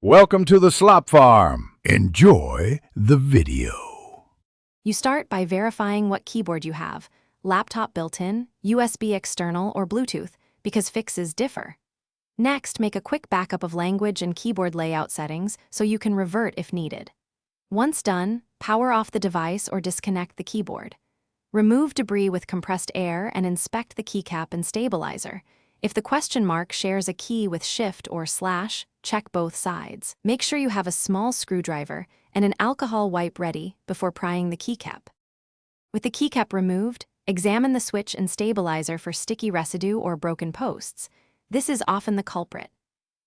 Welcome to the Slop Farm. Enjoy the video. You start by verifying what keyboard you have, laptop built-in, USB external, or Bluetooth, because fixes differ. Next, make a quick backup of language and keyboard layout settings so you can revert if needed. Once done, power off the device or disconnect the keyboard. Remove debris with compressed air and inspect the keycap and stabilizer. If the question mark shares a key with shift or slash, check both sides. Make sure you have a small screwdriver and an alcohol wipe ready before prying the keycap. With the keycap removed, examine the switch and stabilizer for sticky residue or broken posts. This is often the culprit.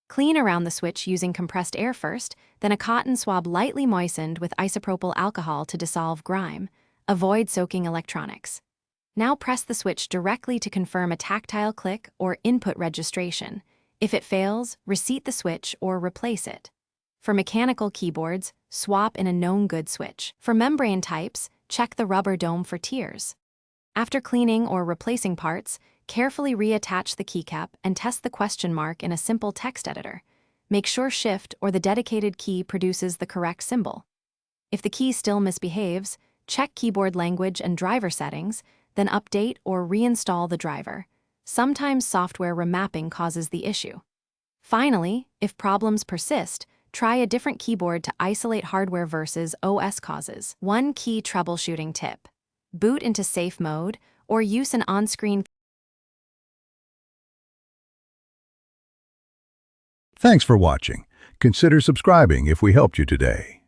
Clean around the switch using compressed air first, then a cotton swab lightly moistened with isopropyl alcohol to dissolve grime. Avoid soaking electronics. Now press the switch directly to confirm a tactile click or input registration. If it fails, reseat the switch or replace it. For mechanical keyboards, swap in a known good switch. For membrane types, check the rubber dome for tears. After cleaning or replacing parts, carefully reattach the keycap and test the question mark in a simple text editor. Make sure Shift or the dedicated key produces the correct symbol. If the key still misbehaves, check keyboard language and driver settings, then update or reinstall the driver. Sometimes software remapping causes the issue. Finally, if problems persist, try a different keyboard to isolate hardware versus OS causes. One key troubleshooting tip: boot into safe mode or use an on-screen. Thanks for watching. Consider subscribing if we helped you today.